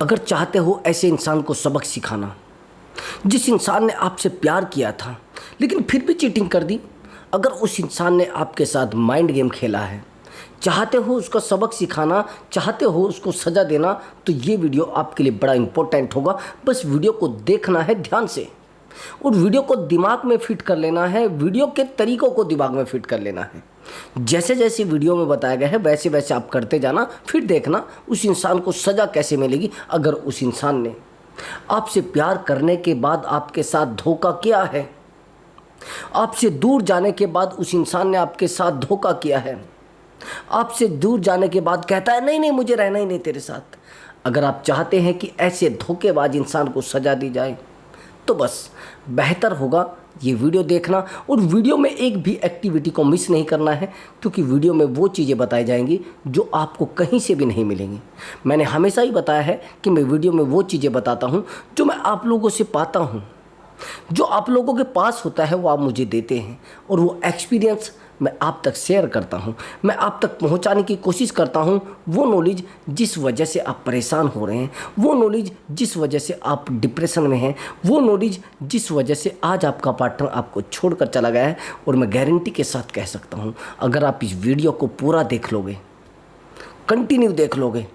अगर चाहते हो ऐसे इंसान को सबक सिखाना जिस इंसान ने आपसे प्यार किया था लेकिन फिर भी चीटिंग कर दी, अगर उस इंसान ने आपके साथ माइंड गेम खेला है, चाहते हो उसका सबक सिखाना, चाहते हो उसको सज़ा देना, तो ये वीडियो आपके लिए बड़ा इंपॉर्टेंट होगा। बस वीडियो को देखना है ध्यान से और वीडियो को दिमाग में फिट कर लेना है, वीडियो के तरीक़ों को दिमाग में फिट कर लेना है। जैसे जैसे वीडियो में बताया गया है वैसे वैसे आप करते जाना, फिर देखना उस इंसान को सज़ा कैसे मिलेगी। अगर उस इंसान ने आपसे प्यार करने के बाद आपके साथ धोखा किया है, आपसे दूर जाने के बाद उस इंसान ने आपके साथ धोखा किया है, आपसे दूर जाने के बाद कहता है नहीं नहीं मुझे रहना ही नहीं तेरे साथ, अगर आप चाहते हैं कि ऐसे धोखेबाज इंसान को सज़ा दी जाए तो बस बेहतर होगा ये वीडियो देखना। और वीडियो में एक भी एक्टिविटी को मिस नहीं करना है, क्योंकि वीडियो में वो चीज़ें बताई जाएंगी जो आपको कहीं से भी नहीं मिलेंगी। मैंने हमेशा ही बताया है कि मैं वीडियो में वो चीज़ें बताता हूँ जो मैं आप लोगों से पाता हूँ, जो आप लोगों के पास होता है वो आप मुझे देते हैं, और वो एक्सपीरियंस मैं आप तक शेयर करता हूँ, मैं आप तक पहुँचाने की कोशिश करता हूँ। वो नॉलेज जिस वजह से आप परेशान हो रहे हैं, वो नॉलेज जिस वजह से आप डिप्रेशन में हैं, वो नॉलेज जिस वजह से आज आपका पार्टनर आपको छोड़कर चला गया है। और मैं गारंटी के साथ कह सकता हूँ, अगर आप इस वीडियो को पूरा देख लोगे, कंटिन्यू देख लोगे,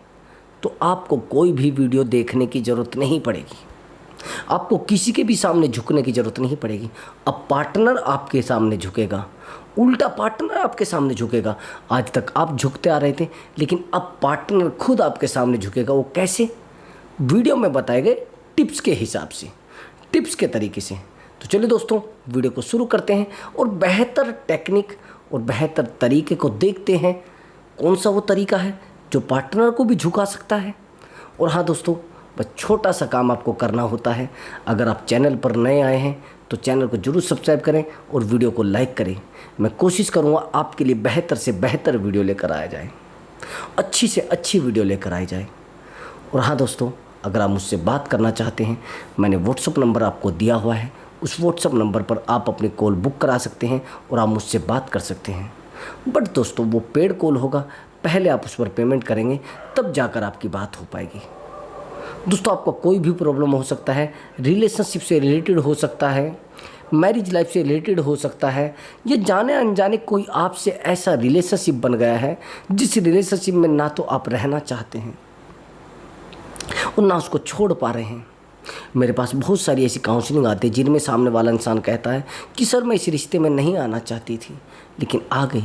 तो आपको कोई भी वीडियो देखने की ज़रूरत नहीं पड़ेगी, आपको किसी के भी सामने झुकने की ज़रूरत नहीं पड़ेगी। अब पार्टनर आपके सामने झुकेगा, उल्टा पार्टनर आपके सामने झुकेगा। आज तक आप झुकते आ रहे थे, लेकिन अब पार्टनर खुद आपके सामने झुकेगा। वो कैसे? वीडियो में बताए गए टिप्स के हिसाब से, टिप्स के तरीके से। तो चलिए दोस्तों, वीडियो को शुरू करते हैं और बेहतर टेक्निक और बेहतर तरीके को देखते हैं। कौन सा वो तरीका है जो पार्टनर को भी झुका सकता है। और हाँ दोस्तों, बस छोटा सा काम आपको करना होता है। अगर आप चैनल पर नए आए हैं तो चैनल को जरूर सब्सक्राइब करें और वीडियो को लाइक करें। मैं कोशिश करूंगा आपके लिए बेहतर से बेहतर वीडियो लेकर आया जाए, अच्छी से अच्छी वीडियो लेकर आई जाए। और हाँ दोस्तों, अगर आप मुझसे बात करना चाहते हैं, मैंने व्हाट्सअप नंबर आपको दिया हुआ है, उस व्हाट्सअप नंबर पर आप अपनी कॉल बुक करा सकते हैं और आप मुझसे बात कर सकते हैं। बट दोस्तों, वो पेड कॉल होगा, पहले आप उस पर पेमेंट करेंगे, तब जाकर आपकी बात हो पाएगी। दोस्तों, आपको कोई भी प्रॉब्लम हो सकता है, रिलेशनशिप से रिलेटेड हो सकता है, मैरिज लाइफ से रिलेटेड हो सकता है, या जाने अनजाने कोई आपसे ऐसा रिलेशनशिप बन गया है जिस रिलेशनशिप में ना तो आप रहना चाहते हैं और ना उसको छोड़ पा रहे हैं। मेरे पास बहुत सारी ऐसी काउंसलिंग आती है जिनमें सामने वाला इंसान कहता है कि सर मैं इस रिश्ते में नहीं आना चाहती थी लेकिन आ गई,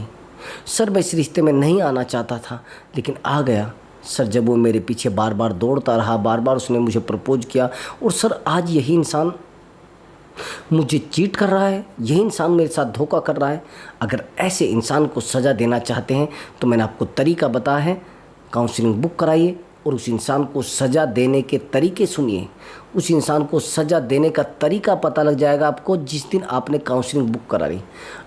सर मैं इस रिश्ते में नहीं आना चाहता था लेकिन आ गया, सर जब वो मेरे पीछे बार बार दौड़ता रहा, बार बार उसने मुझे प्रपोज किया, और सर आज यही इंसान मुझे चीट कर रहा है, यही इंसान मेरे साथ धोखा कर रहा है। अगर ऐसे इंसान को सज़ा देना चाहते हैं तो मैंने आपको तरीका बताया है, काउंसलिंग बुक कराइए और उस इंसान को सज़ा देने के तरीके सुनिए। उस इंसान को सज़ा देने का तरीका पता लग जाएगा आपको जिस दिन आपने काउंसलिंग बुक करा ली।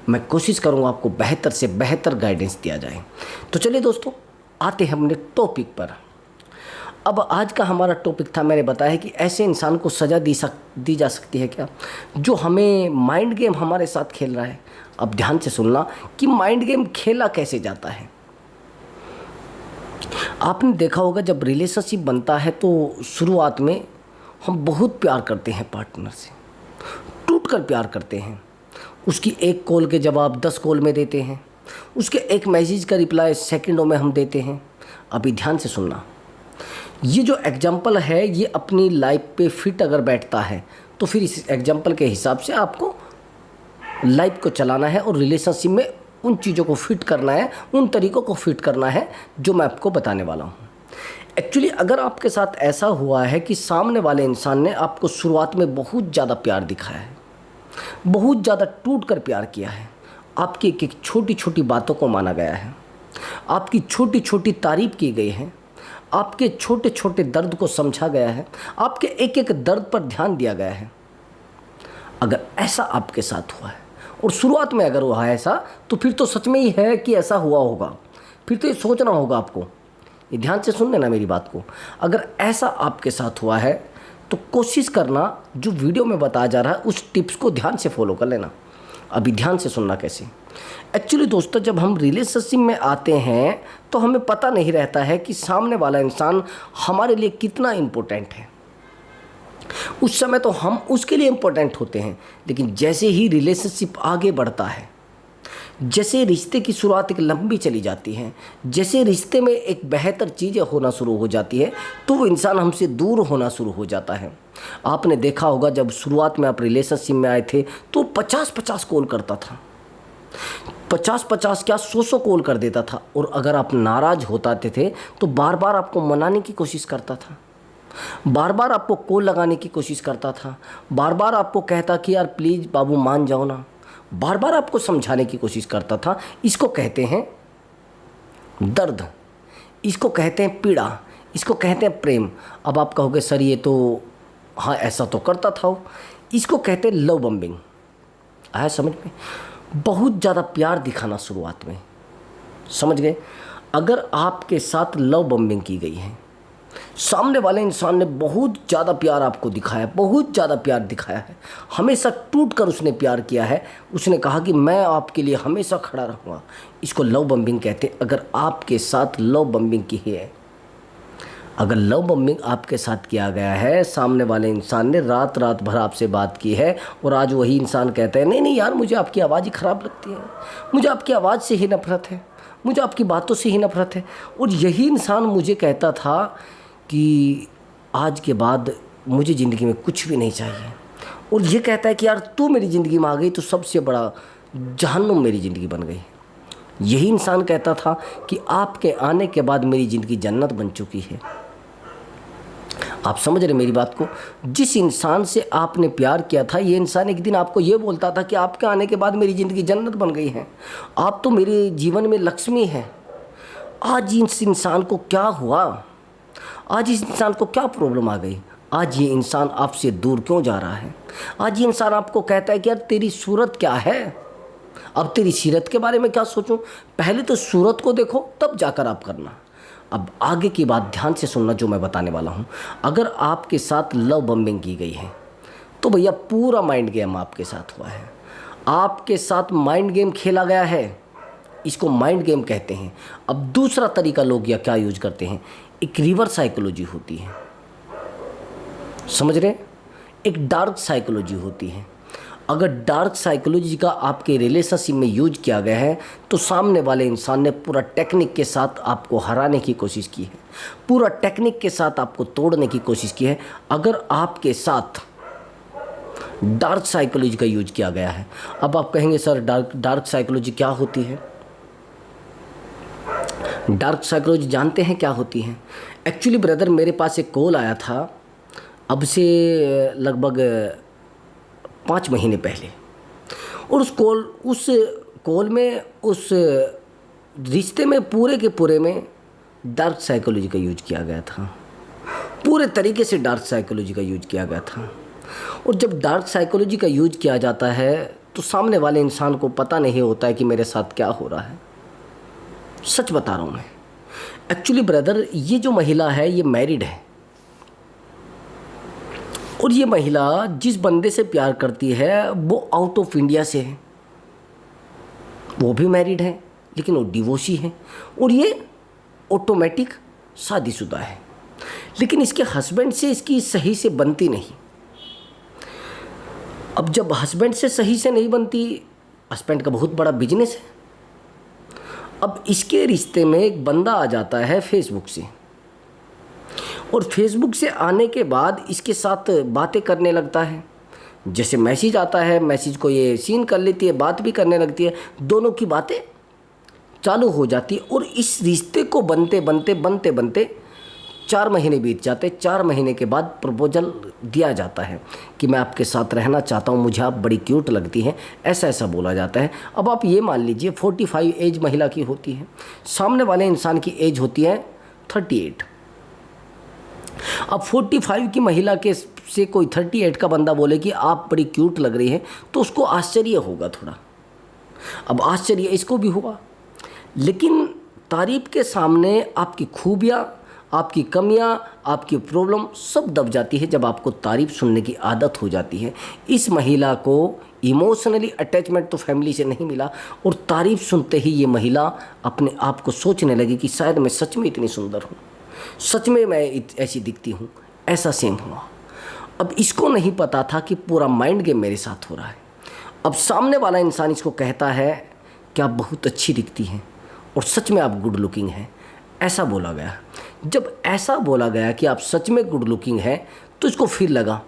मैं कोशिश करूँगा आपको बेहतर से बेहतर गाइडेंस दिया जाए। तो चलिए दोस्तों, आते हैं अपने टॉपिक पर। अब आज का हमारा टॉपिक था, मैंने बताया कि ऐसे इंसान को सज़ा दी जा सकती है क्या, जो हमें माइंड गेम हमारे साथ खेल रहा है। अब ध्यान से सुनना कि माइंड गेम खेला कैसे जाता है। आपने देखा होगा जब रिलेशनशिप बनता है तो शुरुआत में हम बहुत प्यार करते हैं, पार्टनर से टूट कर प्यार करते हैं। उसकी एक कॉल के जवाब 10 कॉल में देते हैं, उसके एक मैसेज का रिप्लाई सेकंडों में हम देते हैं। अभी ध्यान से सुनना, ये जो एग्जाम्पल है ये अपनी लाइफ पे फिट अगर बैठता है तो फिर इस एग्जाम्पल के हिसाब से आपको लाइफ को चलाना है और रिलेशनशिप में उन चीज़ों को फिट करना है, उन तरीक़ों को फिट करना है जो मैं आपको बताने वाला हूँ। एक्चुअली अगर आपके साथ ऐसा हुआ है कि सामने वाले इंसान ने आपको शुरुआत में बहुत ज़्यादा प्यार दिखाया है, बहुत ज़्यादा टूट कर प्यार किया है, आपकी एक एक छोटी छोटी बातों को माना गया है, आपकी छोटी छोटी तारीफ़ की गई है, आपके छोटे छोटे दर्द को समझा गया है, आपके एक एक दर्द पर ध्यान दिया गया है। अगर ऐसा आपके साथ हुआ है और शुरुआत में अगर हुआ है ऐसा, तो फिर तो सच में ही है कि ऐसा हुआ होगा। फिर तो ये सोचना होगा आपको, ये ध्यान से सुन लेना मेरी बात को। अगर ऐसा आपके साथ हुआ है तो कोशिश करना जो वीडियो में बताया जा रहा है उस टिप्स को ध्यान से फॉलो कर लेना। अभी ध्यान से सुनना कैसे। एक्चुअली दोस्तों, जब हम रिलेशनशिप में आते हैं तो हमें पता नहीं रहता है कि सामने वाला इंसान हमारे लिए कितना इम्पोर्टेंट है। उस समय तो हम उसके लिए इम्पोर्टेंट होते हैं, लेकिन जैसे ही रिलेशनशिप आगे बढ़ता है, जैसे रिश्ते की शुरुआत एक लंबी चली जाती है, जैसे रिश्ते में एक बेहतर चीज़ें होना शुरू हो जाती है, तो वो इंसान हमसे दूर होना शुरू हो जाता है। आपने देखा होगा, जब शुरुआत में आप रिलेशनशिप में आए थे तो 50-50 कॉल करता था, 50-50 क्या 100 कॉल कर देता था, और अगर आप नाराज़ होते थे तो बार बार आपको मनाने की कोशिश करता था, बार बार आपको कॉल लगाने की कोशिश करता था, बार बार आपको कहता कि यार प्लीज़ बाबू मान जाओ ना, बार बार आपको समझाने की कोशिश करता था। इसको कहते हैं दर्द, इसको कहते हैं पीड़ा, इसको कहते हैं प्रेम। अब आप कहोगे सर ये तो हाँ ऐसा तो करता था वो, इसको कहते हैं लव बम्बिंग। आया समझ में? बहुत ज़्यादा प्यार दिखाना शुरुआत में, समझ गए? अगर आपके साथ लव बम्बिंग की गई है, सामने वाले इंसान ने बहुत ज़्यादा प्यार आपको दिखाया, बहुत ज़्यादा प्यार दिखाया है, हमेशा टूट कर उसने प्यार किया है, उसने कहा कि मैं आपके लिए हमेशा खड़ा रहूँगा, इसको लव बम्बिंग कहते हैं। अगर आपके साथ लव बम्बिंग की है, अगर लव बम्बिंग आपके साथ किया गया है, सामने वाले इंसान ने रात रात भर आपसे बात की है, और आज वही इंसान कहता है नहीं नहीं यार मुझे आपकी आवाज़ ही ख़राब लगती है, मुझे आपकी आवाज़ से ही नफरत है, मुझे आपकी बातों से ही नफरत है। और यही इंसान मुझे कहता था कि आज के बाद मुझे ज़िंदगी में कुछ भी नहीं चाहिए, और ये कहता है कि यार तू मेरी ज़िंदगी में आ गई तो सबसे बड़ा जहन्नुम मेरी ज़िंदगी बन गई। यही इंसान कहता था कि आपके आने के बाद मेरी ज़िंदगी जन्नत बन चुकी है। आप समझ रहे मेरी बात को? जिस इंसान से आपने प्यार किया था, ये इंसान एक दिन आपको ये बोलता था कि आपके आने के बाद मेरी ज़िंदगी जन्नत बन गई है, आप तो मेरे जीवन में लक्ष्मी हैं। आज इस इंसान को क्या हुआ? आज इस इंसान को क्या प्रॉब्लम आ गई? आज ये इंसान आपसे दूर क्यों जा रहा है? आज ये इंसान आपको कहता है कि यार तेरी सूरत क्या है, अब तेरी सीरत के बारे में क्या सोचूं? पहले तो सूरत को देखो, तब जाकर आप करना। अब आगे की बात ध्यान से सुनना जो मैं बताने वाला हूं। अगर आपके साथ लव बम्बिंग की गई है तो भैया पूरा माइंड गेम आपके साथ हुआ है, आपके साथ माइंड गेम खेला गया है, इसको माइंड गेम कहते हैं। अब दूसरा तरीका लोग या क्या यूज करते हैं, एक रिवर्स साइकोलॉजी होती है, समझ रहे? एक डार्क साइकोलॉजी होती है। अगर डार्क साइकोलॉजी का आपके रिलेशनशिप में यूज किया गया है तो सामने वाले इंसान ने पूरा टेक्निक के साथ आपको हराने की कोशिश की है, पूरा टेक्निक के साथ आपको तोड़ने की कोशिश की है। अगर आपके साथ डार्क साइकोलॉजी का यूज किया गया है, अब आप कहेंगे सर डार्क साइकोलॉजी क्या होती है? डार्क साइकोलॉजी जानते हैं क्या होती है? एक्चुअली ब्रदर, मेरे पास एक कॉल आया था अब से लगभग 5 महीने पहले, और उस कॉल में उस रिश्ते में पूरे के पूरे में डार्क साइकोलॉजी का यूज किया गया था, पूरे तरीके से डार्क साइकोलॉजी का यूज किया गया था। और जब डार्क साइकोलॉजी का यूज किया जाता है तो सामने वाले इंसान को पता नहीं होता है कि मेरे साथ क्या हो रहा है। सच बता रहा हूँ मैं। एक्चुअली ब्रदर, ये जो महिला है ये मैरिड है, और ये महिला जिस बंदे से प्यार करती है वो आउट ऑफ इंडिया से है, वो भी मैरिड है लेकिन वो डिवोर्सी है, और ये ऑटोमेटिक शादीशुदा है, लेकिन इसके हस्बैंड से इसकी सही से बनती नहीं। अब जब हस्बैंड से सही से नहीं बनती, हस्बैंड का बहुत बड़ा बिजनेस है, अब इसके रिश्ते में एक बंदा आ जाता है फेसबुक से, और फेसबुक से आने के बाद इसके साथ बातें करने लगता है। जैसे मैसेज आता है, मैसेज को ये सीन कर लेती है, बात भी करने लगती है, दोनों की बातें चालू हो जाती है। और इस रिश्ते को बनते बनते 4 महीने बीत जाते। 4 महीने के बाद प्रपोजल दिया जाता है कि मैं आपके साथ रहना चाहता हूँ, मुझे आप बड़ी क्यूट लगती हैं, ऐसा ऐसा बोला जाता है। अब आप ये मान लीजिए 45 एज महिला की होती है, सामने वाले इंसान की एज होती है 38। अब 45 की महिला के से कोई 38 का बंदा बोले कि आप बड़ी क्यूट लग रही है, तो उसको आश्चर्य होगा थोड़ा। अब आश्चर्य इसको भी हुआ, लेकिन तारीफ के सामने आपकी खूबियाँ, आपकी कमियां, आपकी प्रॉब्लम सब दब जाती है जब आपको तारीफ़ सुनने की आदत हो जाती है। इस महिला को इमोशनली अटैचमेंट तो फैमिली से नहीं मिला और तारीफ़ सुनते ही ये महिला अपने आप को सोचने लगी कि शायद मैं सच में इतनी सुंदर हूँ, सच में मैं ऐसी दिखती हूँ, ऐसा सेम हुआ। अब इसको नहीं पता था कि पूरा माइंड गेम मेरे साथ हो रहा है। अब सामने वाला इंसान इसको कहता है कि आप बहुत अच्छी दिखती हैं और सच में आप गुड लुकिंग हैं, ऐसा बोला गया। जब ऐसा बोला गया कि आप सच में गुड लुकिंग हैं तो इसको फिर लगा।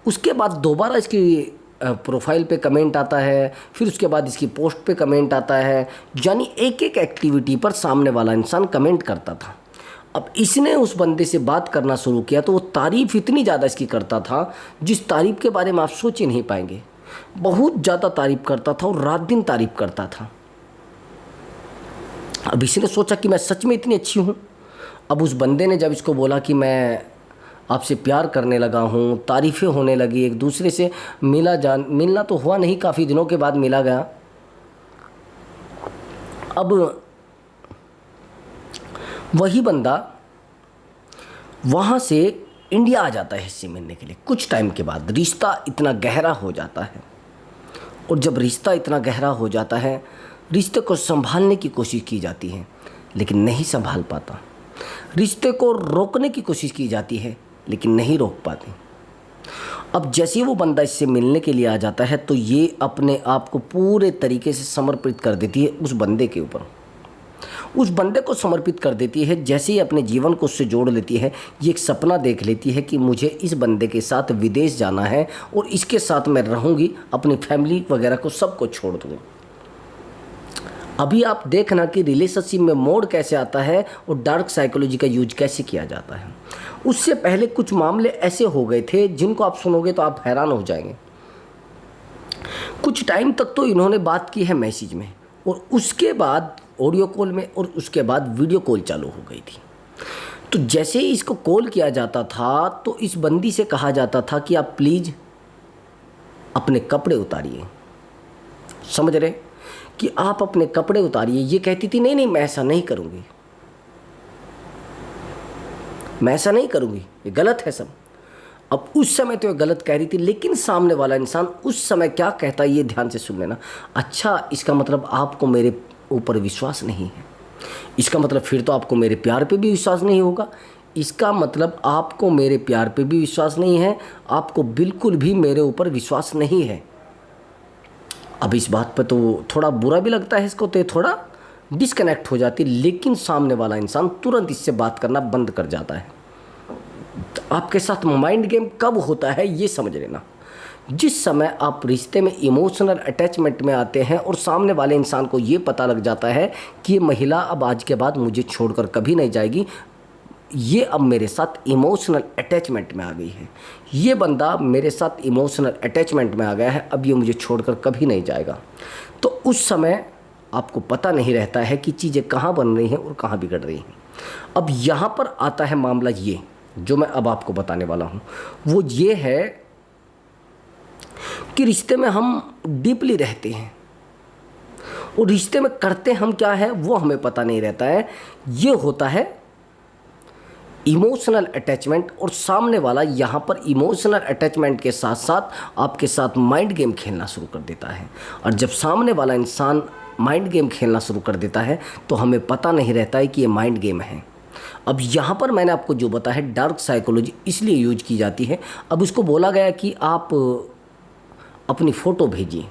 उसके बाद दोबारा इसकी प्रोफाइल पे कमेंट आता है, फिर उसके बाद इसकी पोस्ट पे कमेंट आता है, यानी एक एक एक्टिविटी पर सामने वाला इंसान कमेंट करता था। अब इसने उस बंदे से बात करना शुरू किया तो वो तारीफ़ इतनी ज़्यादा इसकी करता था जिस तारीफ़ के बारे में आप सोच ही नहीं पाएंगे। बहुत ज़्यादा तारीफ़ करता था और रात दिन तारीफ़ करता था। अब इसने सोचा कि मैं सच में इतनी अच्छी हूँ। अब उस बंदे ने जब इसको बोला कि मैं आपसे प्यार करने लगा हूँ, तारीफ़ें होने लगी, एक दूसरे से मिलना तो हुआ नहीं, काफ़ी दिनों के बाद मिला गया। अब वही बंदा वहाँ से इंडिया आ जाता है इससे मिलने के लिए। कुछ टाइम के बाद रिश्ता इतना गहरा हो जाता है और जब रिश्ता इतना गहरा हो जाता है, रिश्ते को संभालने की कोशिश की जाती है लेकिन नहीं संभाल पाता। रिश्ते को रोकने की कोशिश की जाती है लेकिन नहीं रोक पाते। अब जैसे ही वो बंदा इससे मिलने के लिए आ जाता है तो ये अपने आप को पूरे तरीके से समर्पित कर देती है उस बंदे के ऊपर। उस बंदे को समर्पित कर देती है। जैसे ही अपने जीवन को उससे जोड़ लेती है, ये एक सपना देख लेती है कि मुझे इस बंदे के साथ विदेश जाना है और इसके साथ मैं रहूँगी, अपनी फैमिली वगैरह को सबको छोड़ दूँगी। अभी आप देखना कि रिलेशनशिप में मोड कैसे आता है और डार्क साइकोलॉजी का यूज कैसे किया जाता है। उससे पहले कुछ मामले ऐसे हो गए थे जिनको आप सुनोगे तो आप हैरान हो जाएंगे। कुछ टाइम तक तो इन्होंने बात की है मैसेज में और उसके बाद ऑडियो कॉल में और उसके बाद वीडियो कॉल चालू हो गई थी। तो जैसे ही इसको कॉल किया जाता था तो इस बंदी से कहा जाता था कि आप प्लीज़ अपने कपड़े उतारिए। समझ रहे कि आप अपने कपड़े उतारिए। ये कहती थी नहीं नहीं मैं ऐसा नहीं करूँगी, मैं ऐसा नहीं करूँगी, ये गलत है सब। अब उस समय तो ये गलत कह रही थी लेकिन सामने वाला इंसान उस समय क्या कहता है ये ध्यान से सुन लेना। अच्छा, इसका मतलब आपको मेरे ऊपर विश्वास नहीं है, इसका मतलब फिर तो आपको मेरे प्यार पे भी विश्वास नहीं होगा, इसका मतलब आपको मेरे प्यार पे भी विश्वास नहीं है, आपको बिल्कुल भी मेरे ऊपर विश्वास नहीं है। अब इस बात पर तो थोड़ा बुरा भी लगता है इसको, तो थोड़ा डिस्कनेक्ट हो जाती है लेकिन सामने वाला इंसान तुरंत इससे बात करना बंद कर जाता है। तो आपके साथ माइंड गेम कब होता है ये समझ लेना। जिस समय आप रिश्ते में इमोशनल अटैचमेंट में आते हैं और सामने वाले इंसान को ये पता लग जाता है कि ये महिला अब आज के बाद मुझे छोड़कर कभी नहीं जाएगी, ये अब मेरे साथ इमोशनल अटैचमेंट में आ गई है, ये बंदा मेरे साथ इमोशनल अटैचमेंट में आ गया है, अब ये मुझे छोड़कर कभी नहीं जाएगा। तो उस समय आपको पता नहीं रहता है कि चीज़ें कहाँ बन रही हैं और कहाँ बिगड़ रही हैं। अब यहाँ पर आता है मामला, ये जो मैं अब आपको बताने वाला हूँ वो ये है कि रिश्ते में हम डीपली रहते हैं और रिश्ते में करते हम क्या है वो हमें पता नहीं रहता है। ये होता है इमोशनल अटैचमेंट और सामने वाला यहाँ पर इमोशनल अटैचमेंट के साथ साथ आपके साथ माइंड गेम खेलना शुरू कर देता है। और जब सामने वाला इंसान माइंड गेम खेलना शुरू कर देता है तो हमें पता नहीं रहता है कि ये माइंड गेम है। अब यहाँ पर मैंने आपको जो बताया है डार्क साइकोलॉजी इसलिए यूज की जाती है। अब उसको बोला गया कि आप अपनी फ़ोटो भेजिए,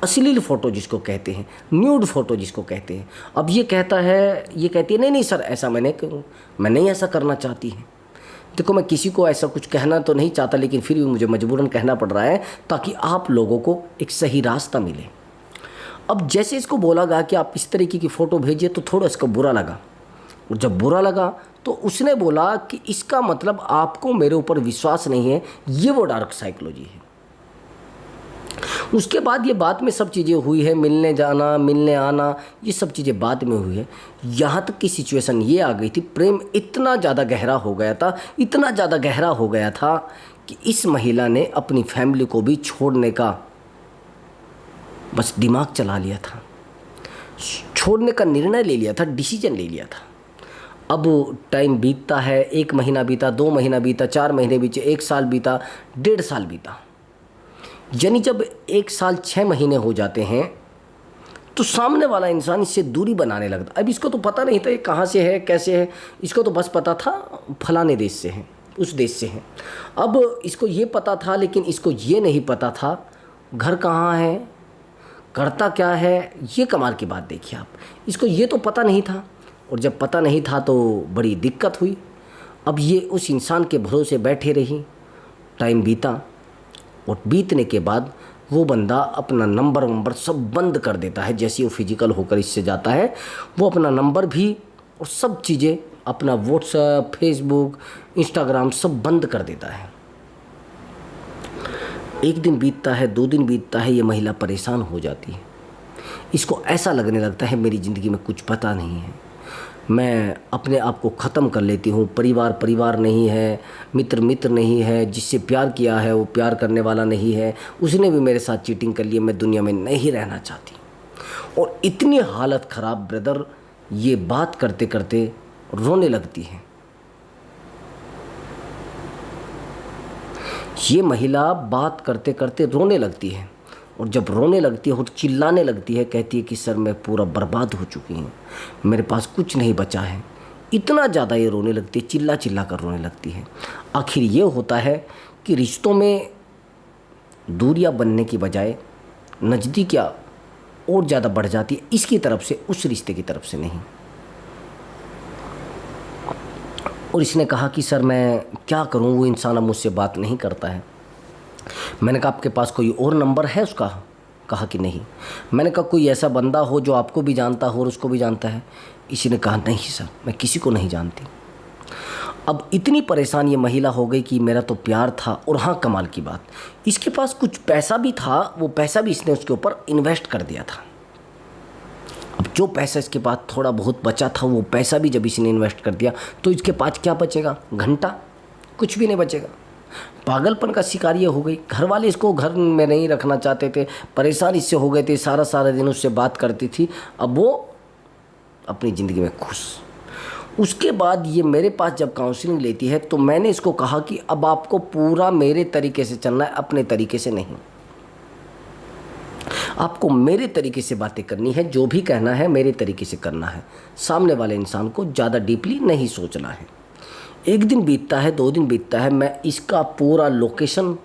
अश्लील फ़ोटो जिसको कहते हैं, न्यूड फ़ोटो जिसको कहते हैं। अब ये कहती है नहीं नहीं सर ऐसा मैं नहीं ऐसा करना चाहती है। देखो मैं किसी को ऐसा कुछ कहना तो नहीं चाहता लेकिन फिर भी मुझे मजबूरन कहना पड़ रहा है ताकि आप लोगों को एक सही रास्ता मिले। अब जैसे इसको बोला गया कि आप इस तरीके की फ़ोटो भेजिए तो थोड़ा इसको बुरा लगा और जब बुरा लगा तो उसने बोला कि इसका मतलब आपको मेरे ऊपर विश्वास नहीं है। ये वो डार्क साइकोलॉजी है। उसके बाद ये बाद में सब चीज़ें हुई है, मिलने जाना मिलने आना ये सब चीज़ें बाद में हुई है। यहाँ तक की सिचुएशन ये आ गई थी, प्रेम इतना ज़्यादा गहरा हो गया था, इतना ज़्यादा गहरा हो गया था कि इस महिला ने अपनी फैमिली को भी छोड़ने का बस दिमाग चला लिया था, छोड़ने का निर्णय ले लिया था, डिसीजन ले लिया था। अब टाइम बीतता है, 1 महीना बीता, 2 महीना बीता, 4 महीने बीते, 1 साल बीता, 1.5 साल बीता। यानी जब 1 साल 6 महीने हो जाते हैं तो सामने वाला इंसान इससे दूरी बनाने लगता। अब इसको तो पता नहीं था ये कहाँ से है, कैसे है, इसको तो बस पता था फलाने देश से है, उस देश से है। अब इसको ये पता था, लेकिन इसको ये नहीं पता था घर कहाँ है, करता क्या है। ये कमाल की बात देखिए आप, इसको ये तो पता नहीं था, और जब पता नहीं था तो बड़ी दिक्कत हुई। अब ये उस इंसान के भरोसे बैठे रही, टाइम बीता, और बीतने के बाद वो बंदा अपना नंबर सब बंद कर देता है। जैसे वो फिजिकल होकर इससे जाता है, वो अपना नंबर भी और सब चीज़ें, अपना व्हाट्सएप, फेसबुक, इंस्टाग्राम सब बंद कर देता है। 1 दिन बीतता है, 2 दिन बीतता है, ये महिला परेशान हो जाती है। इसको ऐसा लगने लगता है मेरी ज़िंदगी में कुछ पता नहीं है, मैं अपने आप को ख़त्म कर लेती हूँ। परिवार नहीं है, मित्र नहीं है, जिससे प्यार किया है वो प्यार करने वाला नहीं है, उसने भी मेरे साथ चीटिंग कर ली, मैं दुनिया में नहीं रहना चाहती। और इतनी हालत ख़राब ब्रदर, ये बात करते करते रोने लगती है। ये महिला बात करते करते रोने लगती है, और जब रोने लगती है और चिल्लाने लगती है, कहती है कि सर मैं पूरा बर्बाद हो चुकी हूँ, मेरे पास कुछ नहीं बचा है। इतना ज़्यादा ये रोने लगती है, चिल्ला चिल्ला कर रोने लगती है। आखिर ये होता है कि रिश्तों में दूरियां बनने की बजाय नज़दीकियाँ और ज़्यादा बढ़ जाती है, इसकी तरफ से, उस रिश्ते की तरफ से नहीं। और इसने कहा कि सर मैं क्या करूँ, वो इंसान अब मुझसे बात नहीं करता है। मैंने कहा आपके पास कोई और नंबर है उसका? कहा कि नहीं। मैंने कहा कोई ऐसा बंदा हो जो आपको भी जानता हो और उसको भी जानता है? इसी ने कहा नहीं सर, मैं किसी को नहीं जानती। अब इतनी परेशान ये महिला हो गई कि मेरा तो प्यार था, और हाँ कमाल की बात, इसके पास कुछ पैसा भी था, वो पैसा भी इसने उसके ऊपर इन्वेस्ट कर दिया था। अब जो पैसा इसके पास थोड़ा बहुत बचा था, वो पैसा भी जब इसने इन्वेस्ट कर दिया तो इसके पास क्या बचेगा? घंटा, कुछ भी नहीं बचेगा। पागलपन का शिकार ये हो गई। घर वाले इसको घर में नहीं रखना चाहते थे, परेशान इससे हो गए थे, सारा दिन उससे बात करती थी। अब वो अपनी ज़िंदगी में खुश। उसके बाद ये मेरे पास जब काउंसलिंग लेती है तो मैंने इसको कहा कि अब आपको पूरा मेरे तरीके से चलना है, अपने तरीके से नहीं। आपको मेरे तरीके से बातें करनी है, जो भी कहना है मेरे तरीके से करना है, सामने वाले इंसान को ज़्यादा डीपली नहीं सोचना है। 1 दिन बीतता है, 2 दिन बीतता है, मैं इसका पूरा लोकेशन,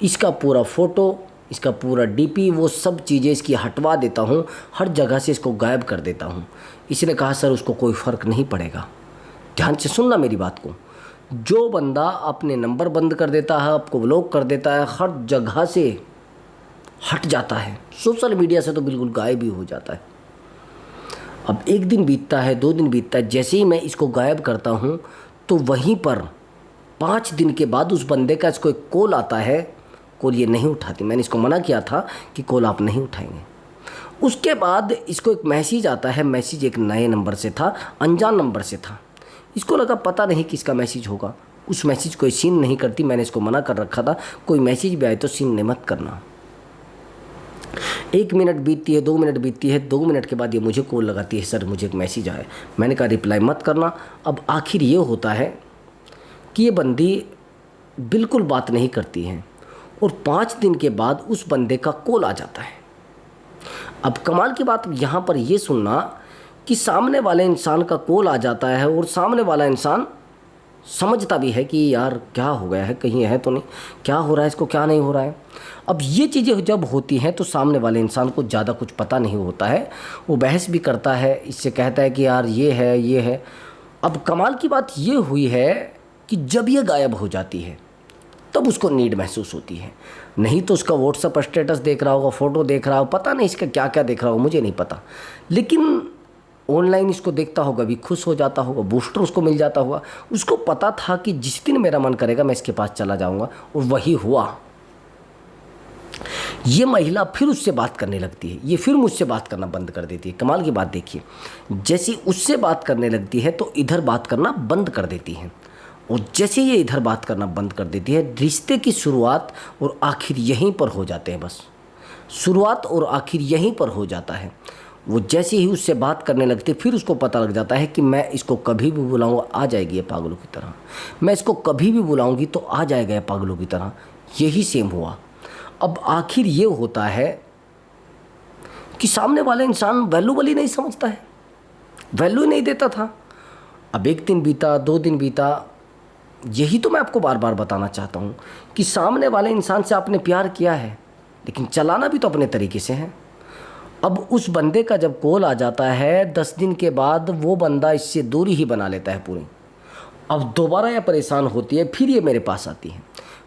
इसका पूरा फ़ोटो, इसका पूरा डीपी, वो सब चीज़ें इसकी हटवा देता हूँ, हर जगह से इसको गायब कर देता हूँ। इसने कहा सर उसको कोई फ़र्क नहीं पड़ेगा। ध्यान से सुनना मेरी बात को। जो बंदा अपने नंबर बंद कर देता है, आपको ब्लॉक कर देता है, हर जगह से हट जाता है, सोशल मीडिया से तो बिल्कुल गायब ही हो जाता है। अब 1 दिन बीतता है, 2 दिन बीतता है, जैसे ही मैं इसको गायब करता हूँ तो वहीं पर 5 दिन के बाद उस बंदे का इसको एक कॉल आता है। कॉल ये नहीं उठाती, मैंने इसको मना किया था कि कॉल आप नहीं उठाएंगे। उसके बाद इसको एक मैसेज आता है, मैसेज एक नए नंबर से था, अनजान नंबर से था। इसको लगा पता नहीं किसका मैसेज होगा, उस मैसेज को सीन नहीं करती। मैंने इसको मना कर रखा था, कोई मैसेज भी आए तो सीन मत करना। 1 मिनट बीतती है, 2 मिनट बीतती है, 2 मिनट के बाद ये मुझे कॉल लगाती है, सर मुझे एक मैसेज आया। मैंने कहा रिप्लाई मत करना। अब आखिर ये होता है कि ये बंदी बिल्कुल बात नहीं करती है, और 5 दिन के बाद उस बंदे का कॉल आ जाता है। अब कमाल की बात यहाँ पर ये सुनना कि सामने वाले इंसान का कॉल आ जाता है, और सामने वाला इंसान समझता भी है कि यार क्या हो गया है, कहीं है तो नहीं, क्या हो रहा है इसको, क्या नहीं हो रहा है। अब ये चीज़ें जब होती हैं तो सामने वाले इंसान को ज़्यादा कुछ पता नहीं होता है, वो बहस भी करता है, इससे कहता है कि यार ये है ये है। अब कमाल की बात ये हुई है कि जब ये गायब हो जाती है तब उसको नीड महसूस होती है। नहीं तो उसका व्हाट्सअप स्टेटस देख रहा होगा, फ़ोटो देख रहा हो, पता नहीं इसका क्या क्या देख रहा होगा, मुझे नहीं पता, लेकिन ऑनलाइन इसको देखता होगा, भी खुश हो जाता होगा, बूस्टर उसको मिल जाता होगा। उसको पता था कि जिस दिन मेरा मन करेगा मैं इसके पास चला जाऊंगा, और वही हुआ। ये महिला फिर उससे बात करने लगती है, ये फिर मुझसे बात करना बंद कर देती है। कमाल की बात देखिए, जैसे उससे बात करने लगती है तो इधर बात करना बंद कर देती है, और जैसे ये इधर बात करना बंद कर देती है, रिश्ते की शुरुआत और आखिर यहीं पर हो जाते हैं। बस शुरुआत और आखिर यहीं पर हो जाता है। वो जैसे ही उससे बात करने लगते फिर उसको पता लग जाता है कि मैं इसको कभी भी बुलाऊंगा आ जाएगी ये पागलों की तरह, मैं इसको कभी भी बुलाऊंगी तो आ जाएगा ये पागलों की तरह। यही सेम हुआ। अब आखिर ये होता है कि सामने वाला इंसान वैल्यूबल ही नहीं समझता है, वैल्यू ही नहीं देता था। अब एक दिन बीता, 2 दिन बीता, यही तो मैं आपको बार बार बताना चाहता हूँ कि सामने वाले इंसान से आपने प्यार किया है लेकिन चलाना भी तो अपने तरीके से है। अब उस बंदे का जब कॉल आ जाता है 10 दिन के बाद, वो बंदा इससे दूरी ही बना लेता है पूरी। अब दोबारा यह परेशान होती है, फिर ये मेरे पास आती है,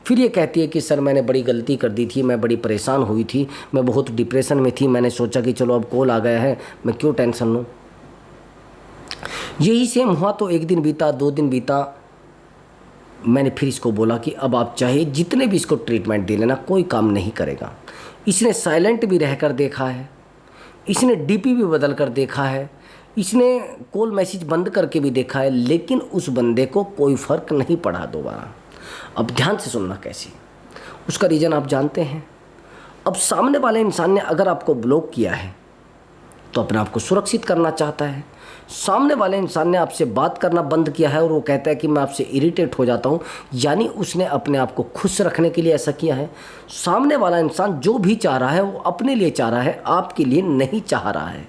फिर ये कहती है कि सर मैंने बड़ी गलती कर दी थी, मैं बड़ी परेशान हुई थी, मैं बहुत डिप्रेशन में थी, मैंने सोचा कि चलो अब कॉल आ गया है मैं क्यों टेंशन लूँ। यही सेम हुआ। तो 1 दिन बीता, 2 दिन बीता, मैंने फिर इसको बोला कि अब आप चाहे जितने भी इसको ट्रीटमेंट दे लेना, कोई काम नहीं करेगा। इसने साइलेंट भी रहकर देखा है, इसने डीपी भी बदल कर देखा है, इसने कॉल मैसेज बंद करके भी देखा है, लेकिन उस बंदे को कोई फ़र्क नहीं पड़ा दोबारा। अब ध्यान से सुनना कैसे, उसका रीज़न आप जानते हैं। अब सामने वाले इंसान ने अगर आपको ब्लॉक किया है तो अपने आप को सुरक्षित करना चाहता है। सामने वाले इंसान ने आपसे बात करना बंद किया है और वो कहता है कि मैं आपसे इरिटेट हो जाता हूँ, यानी उसने अपने आप को खुश रखने के लिए ऐसा किया है। सामने वाला इंसान जो भी चाह रहा है वो अपने लिए चाह रहा है, आपके लिए नहीं चाह रहा है।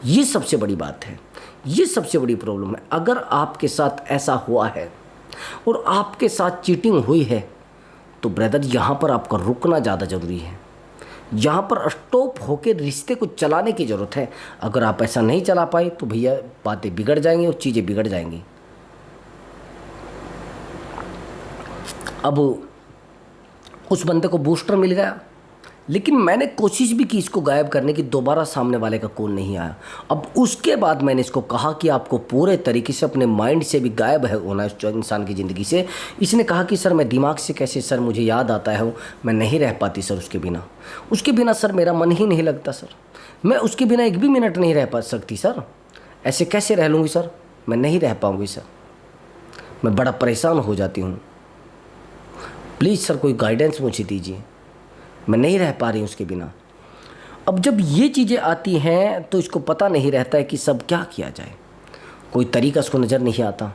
ये सबसे बड़ी बात है, ये सबसे बड़ी प्रॉब्लम है। अगर आपके साथ ऐसा हुआ है और आपके साथ चीटिंग हुई है तो ब्रदर यहाँ पर आपका रुकना ज़्यादा ज़रूरी है। यहाँ पर स्टॉप होकर रिश्ते को चलाने की ज़रूरत है। अगर आप ऐसा नहीं चला पाए तो भैया बातें बिगड़ जाएंगी और चीज़ें बिगड़ जाएंगी। अब उस बंदे को बूस्टर मिल गया, लेकिन मैंने कोशिश भी की इसको गायब करने की, दोबारा सामने वाले का कॉल नहीं आया। अब उसके बाद मैंने इसको कहा कि आपको पूरे तरीके से अपने माइंड से भी गायब है होना उस इंसान की ज़िंदगी से। इसने कहा कि सर मैं दिमाग से कैसे, सर मुझे याद आता है वो, मैं नहीं रह पाती सर उसके बिना सर मेरा मन ही नहीं लगता सर, मैं उसके बिना 1 भी मिनट नहीं रह पा सकती सर, ऐसे कैसे रह लूँगी सर, मैं नहीं रह पाऊँगी सर, मैं बड़ा परेशान हो जाती हूँ, प्लीज़ सर कोई गाइडेंस मुझे दीजिए, मैं नहीं रह पा रही हूँ उसके बिना। अब जब ये चीज़ें आती हैं तो इसको पता नहीं रहता है कि सब क्या किया जाए, कोई तरीका इसको नज़र नहीं आता।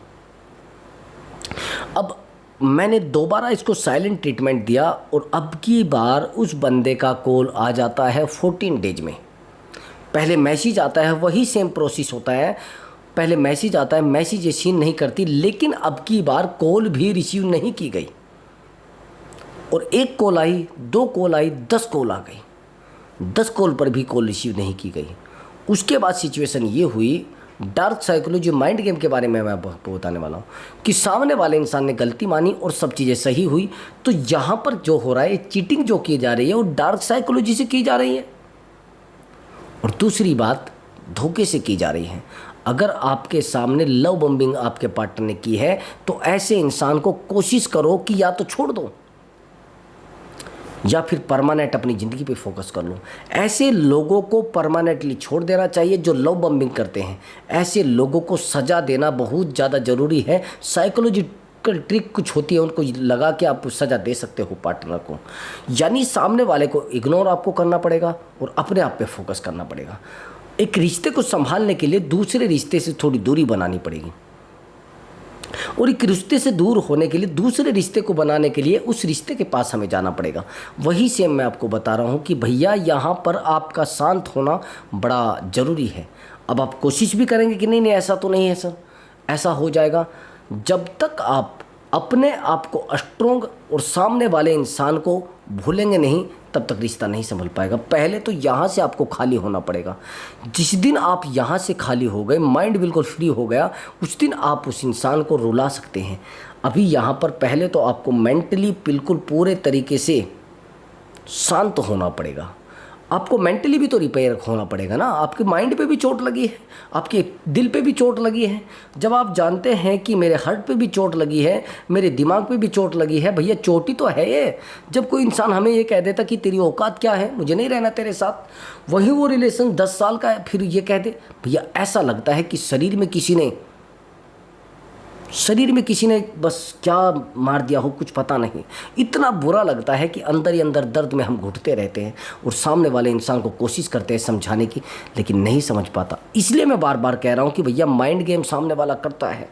अब मैंने दोबारा इसको साइलेंट ट्रीटमेंट दिया और अब की बार उस बंदे का कॉल आ जाता है 14 डेज में। पहले मैसेज आता है, वही सेम प्रोसेस होता है, पहले मैसेज आता है, मैसेज ये सीन नहीं करती, लेकिन अब की बार कॉल भी रिसीव नहीं की गई। और 1 कॉल आई, 2 कॉल आई, 10 कॉल आ गई, 10 कॉल पर भी कॉल रिसीव नहीं की गई। उसके बाद सिचुएशन ये हुई, डार्क साइकोलॉजी माइंड गेम के बारे में मैं आपको बताने वाला हूँ कि सामने वाले इंसान ने गलती मानी और सब चीज़ें सही हुई। तो यहाँ पर जो हो रहा है, चीटिंग जो की जा रही है वो डार्क साइकोलॉजी से की जा रही है, और दूसरी बात धोखे से की जा रही है। अगर आपके सामने लव बम्बिंग आपके पार्टनर ने की है तो ऐसे इंसान को कोशिश करो कि या तो छोड़ दो या फिर परमानेंट अपनी ज़िंदगी पे फोकस कर लो। ऐसे लोगों को परमानेंटली छोड़ देना चाहिए जो लव बम्बिंग करते हैं। ऐसे लोगों को सज़ा देना बहुत ज़्यादा ज़रूरी है। साइकोलॉजिकल ट्रिक कुछ होती है, उनको लगा के आप सज़ा दे सकते हो पार्टनर को, यानी सामने वाले को इग्नोर आपको करना पड़ेगा और अपने आप पे फोकस करना पड़ेगा। एक रिश्ते को संभालने के लिए दूसरे रिश्ते से थोड़ी दूरी बनानी पड़ेगी, और एक रिश्ते से दूर होने के लिए, दूसरे रिश्ते को बनाने के लिए उस रिश्ते के पास हमें जाना पड़ेगा। वही सेम मैं आपको बता रहा हूँ कि भैया यहाँ पर आपका शांत होना बड़ा ज़रूरी है। अब आप कोशिश भी करेंगे कि नहीं नहीं ऐसा तो नहीं है सर, ऐसा हो जाएगा। जब तक आप अपने आप को स्ट्रोंग और सामने वाले इंसान को भूलेंगे नहीं, तब तक रिश्ता नहीं संभल पाएगा। पहले तो यहाँ से आपको खाली होना पड़ेगा। जिस दिन आप यहाँ से खाली हो गए, माइंड बिल्कुल फ्री हो गया, उस दिन आप उस इंसान को रुला सकते हैं। अभी यहाँ पर पहले तो आपको मेंटली बिल्कुल पूरे तरीके से शांत होना पड़ेगा। आपको मेंटली भी तो रिपेयर होना पड़ेगा ना। आपके माइंड पे भी चोट लगी है, आपके दिल पे भी चोट लगी है। जब आप जानते हैं कि मेरे हार्ट पे भी चोट लगी है, मेरे दिमाग पे भी चोट लगी है, भैया चोट ही तो है ये। जब कोई इंसान हमें ये कह देता कि तेरी औकात क्या है, मुझे नहीं रहना तेरे साथ, वही वो रिलेशन 10 साल का है, फिर ये कह दे, भैया ऐसा लगता है कि शरीर में किसी ने शरीर में किसी ने बस क्या मार दिया हो कुछ पता नहीं, इतना बुरा लगता है कि अंदर ही अंदर दर्द में हम घुटते रहते हैं और सामने वाले इंसान को कोशिश करते हैं समझाने की, लेकिन नहीं समझ पाता। इसलिए मैं बार बार कह रहा हूँ कि भैया माइंड गेम सामने वाला करता है।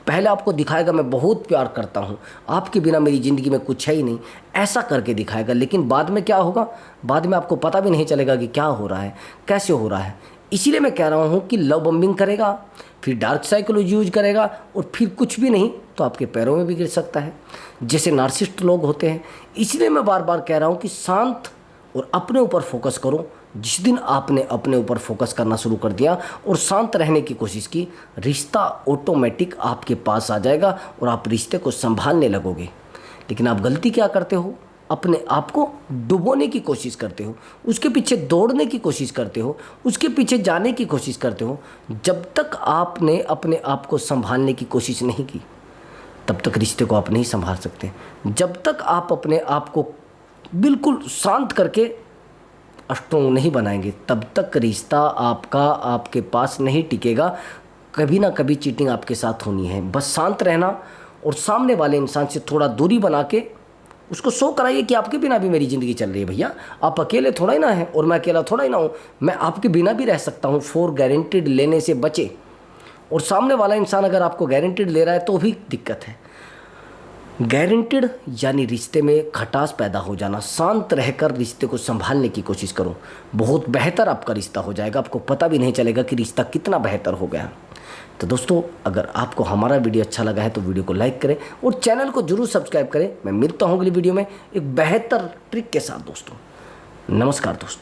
पहले आपको दिखाएगा मैं बहुत प्यार करता हूँ, आपके बिना मेरी ज़िंदगी में कुछ है ही नहीं, ऐसा करके दिखाएगा, लेकिन बाद में क्या होगा, बाद में आपको पता भी नहीं चलेगा कि क्या हो रहा है, कैसे हो रहा है। इसीलिए मैं कह रहा हूँ कि लव बम्बिंग करेगा, फिर डार्क साइकोलॉजी यूज करेगा और फिर कुछ भी नहीं तो आपके पैरों में भी गिर सकता है, जैसे नार्सिसिस्ट लोग होते हैं। इसलिए मैं बार बार कह रहा हूँ कि शांत और अपने ऊपर फोकस करो। जिस दिन आपने अपने ऊपर फोकस करना शुरू कर दिया और शांत रहने की कोशिश की, रिश्ता ऑटोमेटिक आपके पास आ जाएगा और आप रिश्ते को संभालने लगोगे। लेकिन आप गलती क्या करते हो, अपने आप को डुबोने की कोशिश करते हो, उसके पीछे दौड़ने की कोशिश करते हो, उसके पीछे जाने की कोशिश करते हो। जब तक आपने अपने आप को संभालने की कोशिश नहीं की, तब तक रिश्ते को आप नहीं संभाल सकते। जब तक आप अपने आप को बिल्कुल शांत करके स्ट्रॉन्ग नहीं बनाएंगे, तब तक रिश्ता आपका आपके पास नहीं टिकेगा। कभी ना कभी चीटिंग आपके साथ होनी है। बस शांत रहना और सामने वाले इंसान से थोड़ा दूरी बना के उसको शो कराइए कि आपके बिना भी मेरी ज़िंदगी चल रही है भैया, आप अकेले थोड़ा ही ना हैं और मैं अकेला थोड़ा ही ना हूँ, मैं आपके बिना भी रह सकता हूँ। फॉर गारंटीड लेने से बचे, और सामने वाला इंसान अगर आपको गारंटीड ले रहा है तो भी दिक्कत है। गारंटीड यानी रिश्ते में खटास पैदा हो जाना। शांत रहकर रिश्ते को संभालने की कोशिश करो, बहुत बेहतर आपका रिश्ता हो जाएगा, आपको पता भी नहीं चलेगा कि रिश्ता कितना बेहतर हो गया। तो दोस्तों, अगर आपको हमारा वीडियो अच्छा लगा है तो वीडियो को लाइक करें और चैनल को जरूर सब्सक्राइब करें। मैं मिलता हूँ अगली वीडियो में एक बेहतर ट्रिक के साथ दोस्तों। नमस्कार दोस्तों।